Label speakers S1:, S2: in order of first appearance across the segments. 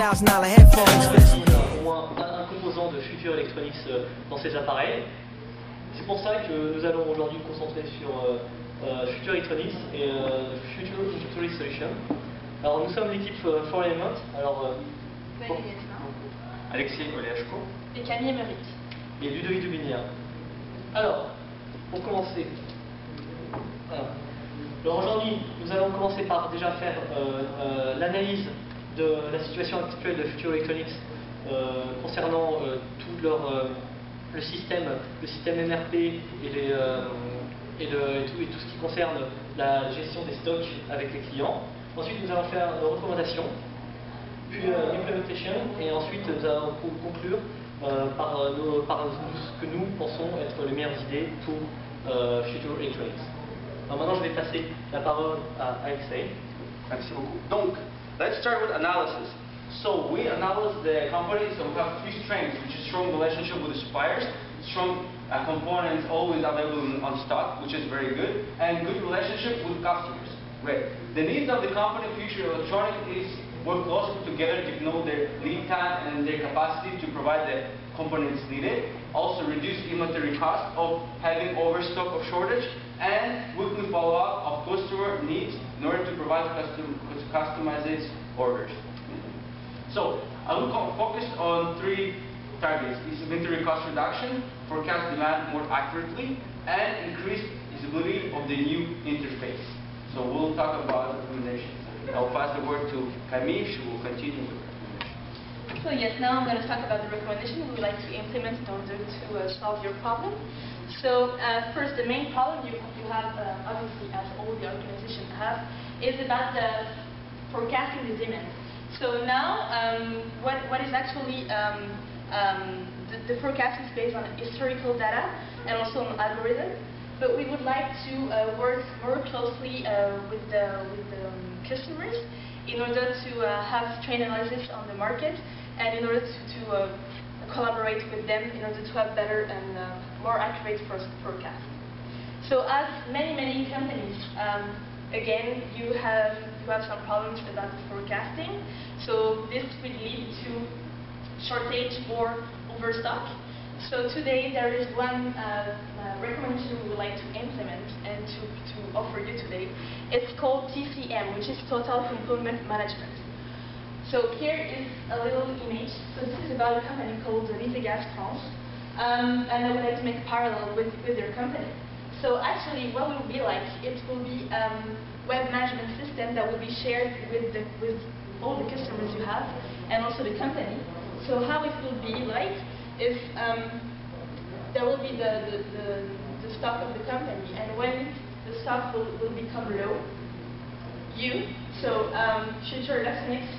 S1: $1,000 headphones.
S2: Au moins un composant de Future Electronics dans ces appareils. C'est pour ça que nous allons aujourd'hui nous concentrer sur Future Electronics et Future Introductory Solution. Alors nous sommes l'équipe 4Element. Alors Alexis Oléachko
S3: et Camille Emmerich
S2: et Ludovic Dubinière. Alors, pour commencer, alors aujourd'hui, nous allons commencer par déjà faire l'analyse de la situation actuelle de Future Electronics concernant tout le système MRP et tout ce qui concerne la gestion des stocks avec les clients. Ensuite, nous allons faire nos recommandations, puis l'implementation, et ensuite nous allons conclure par ce que nous pensons être les meilleures idées pour Future Electronics. Alors maintenant, je vais passer la parole à Alexei.
S4: Merci beaucoup. Donc, let's start with analysis. So we analyze the company, so we have three strengths, which is strong relationship with the suppliers, strong components always available on stock, which is very good, and good relationship with customers. Great. The needs of the company, Future Electronics, is work closely together to know their lead time and their capacity to provide the components needed. Also reduce inventory cost of having overstock or shortage, and weekly follow-up of customer needs in order to provide customized orders. So I will focus on three targets: inventory cost reduction, forecast demand more accurately, and increased visibility of the new interface. So we'll talk about recommendations. I'll pass the word to Camille. She will continue with recommendations.
S3: So yes, now I'm going to talk about the recommendation we would like to implement in order to solve your problem. So first, the main problem you have, obviously as all the organizations have, is about the forecasting the demand. So now, what is actually the forecast is based on historical data and also on algorithm. But we would like to work more closely with the customers in order to have trend analysis on the market, and in order to collaborate with them in order to have better and more accurate forecast. So as many companies, again, you have some problems about the forecasting. So this will lead to shortage or overstock. So today there is one recommendation we would like to implement and to offer you today. It's called TCM, which is Total Component Management. So here is a little image. So this is about a company called Gas France, and I would like to make a parallel with their company. So actually, what will be like? It will be web management system that will be shared with all the customers you have and also the company. So how it will be like is there will be the stock of the company, and when the stock will become low, Future Electronics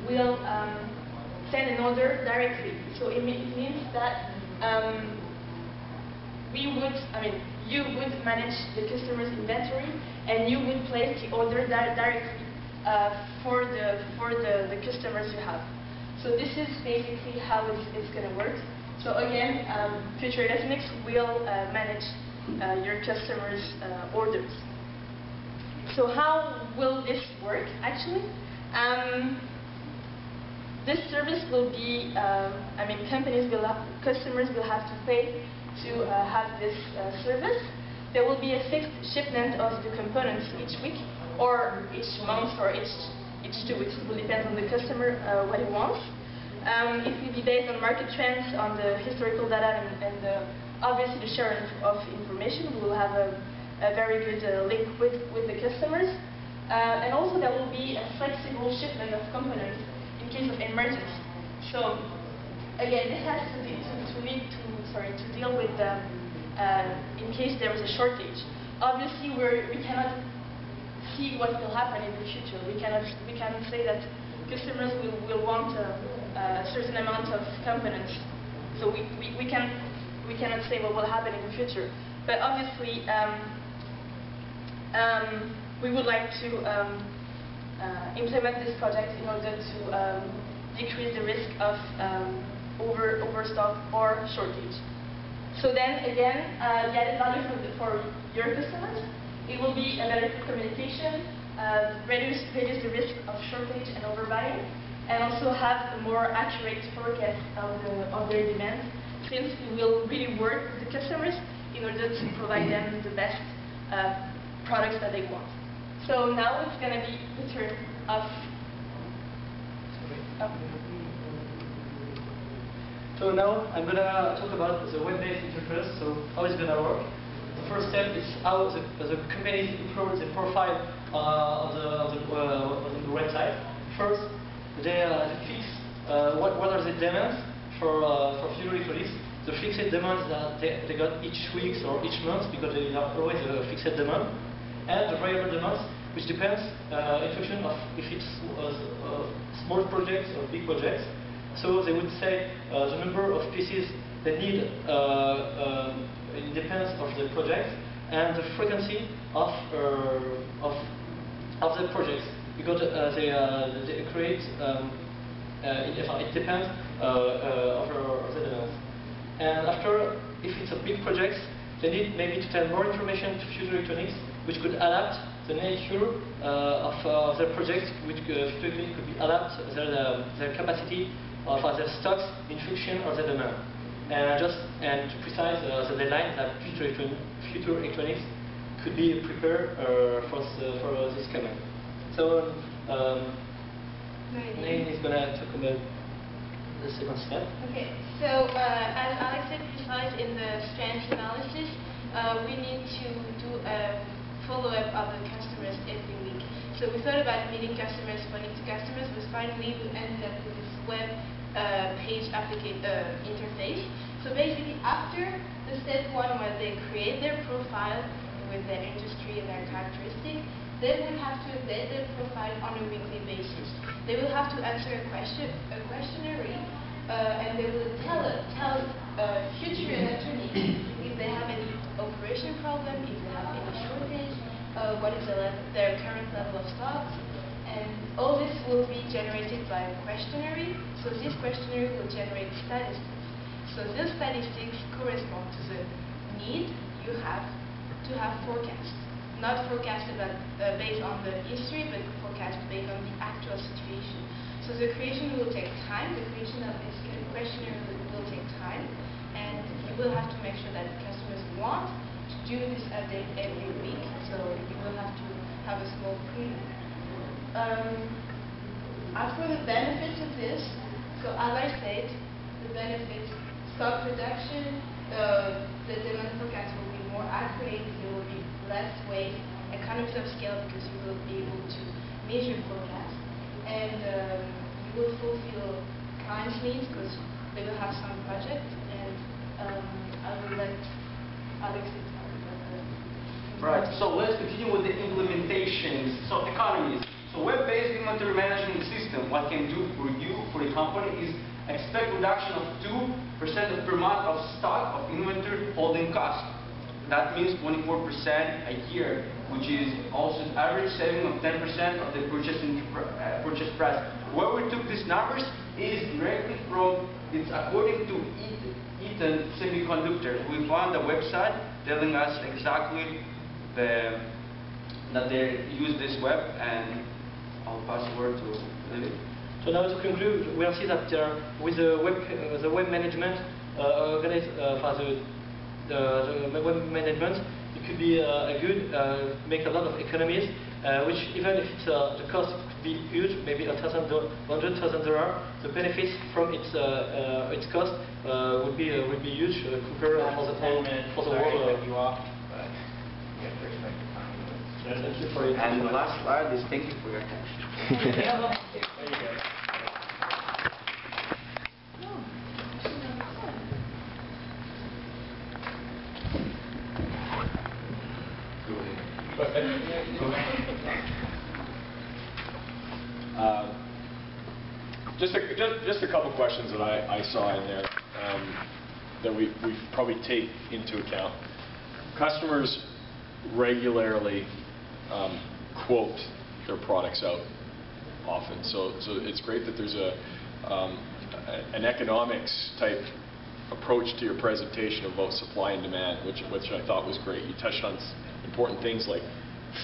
S3: will send an order directly. So it means that you would manage the customer's inventory, and you would place the order directly for the customers you have. So this is basically how it's going to work. So again, Future Electronics will manage your customers' orders. So how will this work actually? This service will be, customers will have to pay to have this service. There will be a fixed shipment of the components each week, or each month, or each 2 weeks. It will depend on the customer what he wants. It will be based on market trends, on the historical data, and obviously the sharing of information. We will have a very good link with the customers. And also there will be a flexible shipment of components in case of emergency. So again, this has to deal with in case there is a shortage. Obviously, we cannot see what will happen in the future. We cannot say that customers will want a certain amount of components. So we cannot say what will happen in the future. But obviously, we would like to implement this project in order to decrease the risk of overstock or shortage. So then again, the added value for your customers, it will be a better communication, reduce the risk of shortage and overbuying, and also have a more accurate forecast of their demands, since we will really work with the customers in order to provide them the best products that they want. So now it's going to be the turn of...
S2: So now I'm going to talk about the web-based interface, so how it's going to work. The first step is how the companies improve the profile on the website. First, they fix what are the demands for future electronics. The fixed demands that they got each week or each month, because they are always a fixed demand, and the variable demands, which depends in function of if it's small projects or big projects. So they would say the number of pieces they need it depends of the project, and the frequency of the projects, because they create it depends of the demands. And after, if it's a big project, they need maybe to tell more information to future electronics, which could adapt the nature of their project, which future electronics could be adapt their capacity of their stocks in function of the demand. And to precise the deadline that future electronics could be prepared for this command. So Nain is going to talk about the second step.
S3: Okay, so as Alex said, besides in the strength analysis, we need to do a follow-up of the customers every week. So we thought about meeting customers, phoning to customers, but finally we ended up with this web page interface. So basically, after the step one, where they create their profile with their industry and their characteristics, they will have to update their profile on a weekly basis. They will have to answer a questionnaire, and they will tell future electronics if they have any operation problem, if they have any shortage, what is their current level of stocks, and all this will be generated by a questionnaire. So this questionnaire will generate statistics. So these statistics correspond to the need you have to have forecasts. Not forecast based on the history, but forecast based on the actual situation. So the creation will take time. The creation of this questionnaire will take time, and you will have to make sure that the customers want to do this update every week. So you will have to have a small premium. As for the benefits of this, so as I said, the benefits: stock reduction, the demand forecast will be more accurate, there will be less waste, economies of scale because you will be able to measure forecasts, and you will fulfill clients' needs because they will have some project, and I will let Alex talk about that.
S4: Right, so let's continue with the implementations. So economies. So web-based inventory management system, what can do for you, for the company, is expect reduction of 2% per month of stock of inventory holding cost. That means 24% a year, which is also an average saving of 10% of the purchase price. Where we took these numbers is directly from, it's according to Eaton Semiconductor. We found a website telling us exactly that they use this web, and I'll pass the word to Lily.
S2: So now to conclude, we see that with the web management the web management, it could be a good make a lot of economies, which even if it's, the cost could be huge, maybe $100,000, the benefits from its cost would be huge compared for the whole. Thank you for your
S4: And the last slide is thank you for your attention.
S2: There you go.
S5: Just a couple questions that I saw in there that we probably take into account. Customers regularly quote their products out often, so it's great that there's an economics type approach to your presentation about supply and demand, which I thought was great. You touched on important things like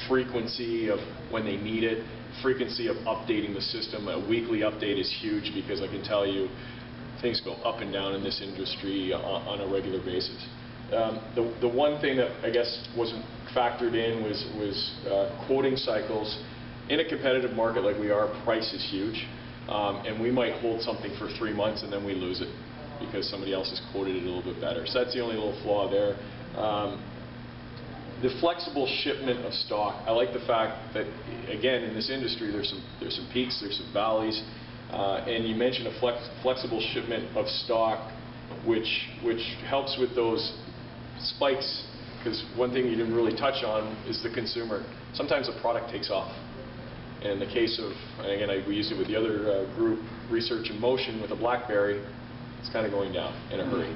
S5: frequency of when they need it, frequency of updating the system. A weekly update is huge because I can tell you things go up and down in this industry on a regular basis. The one thing that I guess wasn't factored in was quoting cycles. In a competitive market like we are, price is huge, and we might hold something for 3 months and then we lose it because somebody else has quoted it a little bit better. So that's the only little flaw there. The flexible shipment of stock, I like the fact that, again, in this industry there's some peaks, there's some valleys, and you mentioned a flexible shipment of stock which helps with those spikes, because one thing you didn't really touch on is the consumer. Sometimes a product takes off. And in the case of, and again, we used it with the other group, Research in Motion with a BlackBerry, it's kind of going down in a hurry.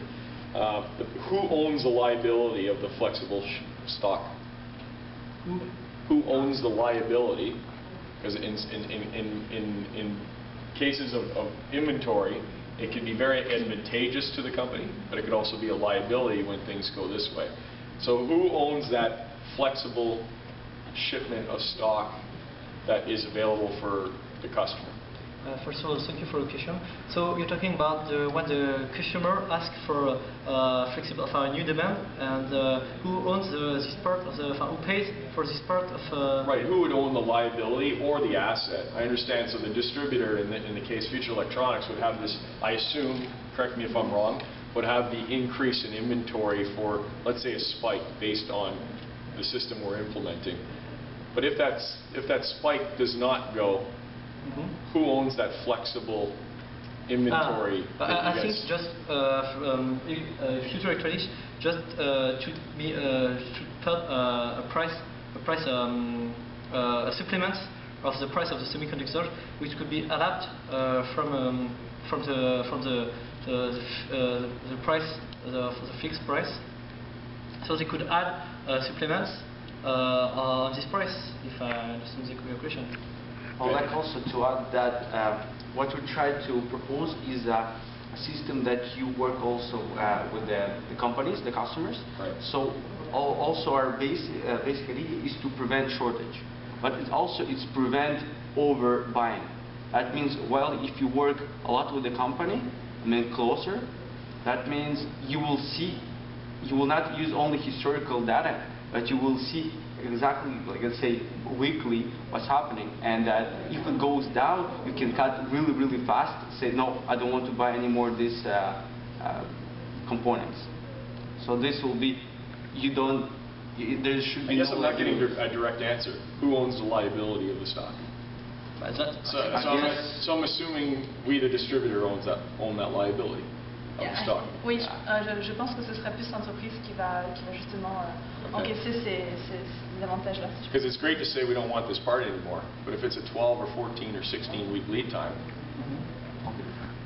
S5: Who owns the liability of the flexible stock? Who owns the liability? Because in cases of inventory, it can be very advantageous to the company, but it could also be a liability when things go this way. So who owns that flexible shipment of stock that is available for the customer?
S2: First of all, thank you for the question. So you're talking about when the customer asks for flexible, for a new demand, and who owns this part of the, who pays for this part of?
S5: Right. Who would own the liability or the asset? I understand. So the distributor, in the case Future Electronics, would have this. I assume, correct me if I'm wrong, would have the increase in inventory for, let's say, a spike based on the system we're implementing. But if that spike does not go, who owns that flexible inventory?
S2: I think just Future Electronics just should put a supplement of the price of the semiconductor, which could be adapted from the price, the fixed price. So they could add supplements on this price, if I understand the question.
S6: I would like also to add that what we try to propose is a system that you work also with the companies, the customers.
S5: Right.
S6: So also our basically is to prevent shortage, but it's prevent overbuying. That means, well, if you work a lot with the company, I mean closer, that means you will not use only historical data, but you will see exactly, like let's say, weekly what's happening, and that if it goes down, you can cut really, really fast. Say, no, I don't want to buy any more of these components. So this will be, there should be.
S5: I guess I'm not getting a direct answer. Who owns the liability of the stock? So I'm assuming we, the distributor, own that liability of the stock.
S3: Oui, je pense que ce serait plus l'entreprise qui va justement encaisser ces avantages-là.
S5: Because it's great to say we don't want this part anymore, but if it's a 12 or 14 or 16 week lead time,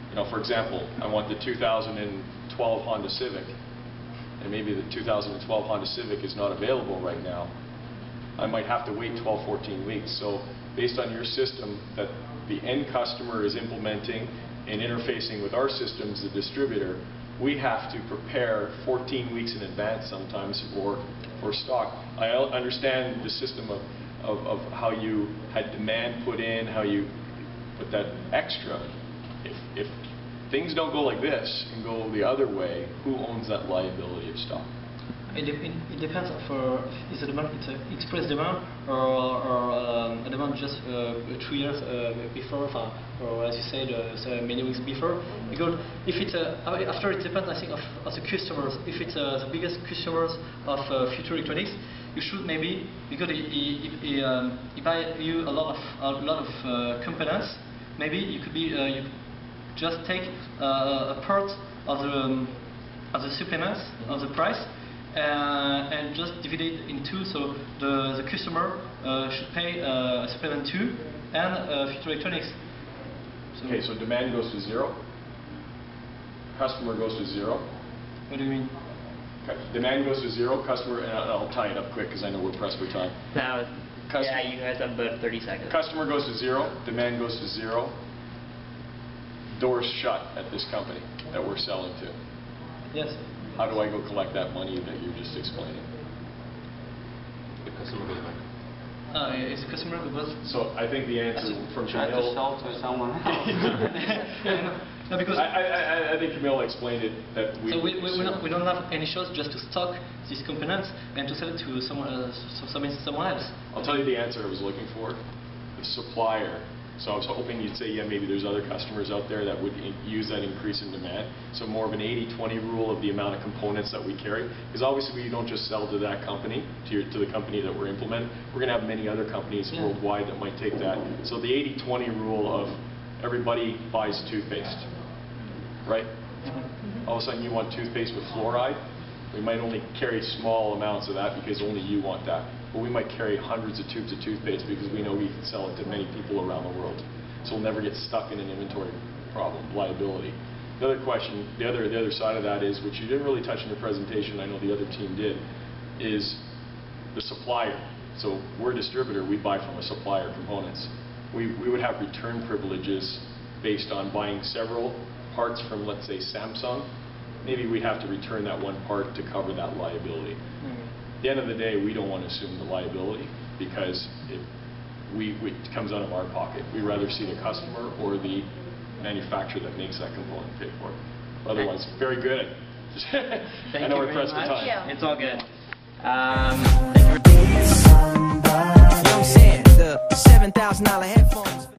S5: you know, for example, I want the 2012 Honda Civic, and maybe the 2012 Honda Civic is not available right now, I might have to wait 12, 14 weeks. So based on your system that the end customer is implementing and interfacing with our systems, the distributor, we have to prepare 14 weeks in advance sometimes for stock. I understand the system of how you had demand put in, how you put that extra. If things don't go like this and go the other way, who owns that liability of stock?
S2: It depends on is the demand it's an express demand or a demand just 2 years before, or as you said, many weeks before. Because if it's after, it depends, I think, of the customers. If it's the biggest customers of Future Electronics, you should maybe, because if buy you a lot of components, maybe you could be you just take a part of the supplements of the price. And just divide it in two, so the customer should pay supplement 2 and Future Electronics.
S5: Okay, so demand goes to 0, customer goes to 0.
S2: What do you mean?
S5: Okay. Demand goes to 0, customer, and I'll tie it up quick because I know we're pressed for time.
S1: Now, yeah, you guys have about 30 seconds.
S5: Customer goes to 0, demand goes to 0, doors shut at this company that we're selling to.
S2: Yes.
S5: How do I go collect that money that you're just explaining?
S6: The customer goes back.
S2: Is the customer because
S5: So I think the answer from
S6: Try to
S5: Camille,
S6: sell to someone else.
S2: no, because
S5: I think Camille explained it that we.
S2: so we don't have any choice just to stock these components and to sell it to someone else.
S5: I'll tell you the answer I was looking for. The supplier. So I was hoping you'd say, yeah, maybe there's other customers out there that would use that increase in demand. So more of an 80-20 rule of the amount of components that we carry. Because obviously we don't just sell to that company, to the company that we're implementing. We're going to have many other companies worldwide that might take that. So the 80-20 rule of everybody buys toothpaste, right? All of a sudden you want toothpaste with fluoride. We might only carry small amounts of that because only you want that. But we might carry hundreds of tubes of toothpaste because we know we can sell it to many people around the world. So we'll never get stuck in an inventory problem, liability. The other question, the other side of that is, which you didn't really touch in your presentation, I know the other team did, is the supplier. So we're a distributor, we buy from a supplier components. We would have return privileges based on buying several parts from, let's say, Samsung. Maybe we'd have to return that one part to cover that liability. At the end of the day, we don't want to assume the liability because it comes out of our pocket. We'd rather see the customer or the manufacturer that makes that component pay for it. Otherwise, very good. I know we're pressed for time.
S1: It's all good.
S7: You know what I'm saying? The $7,000 headphones.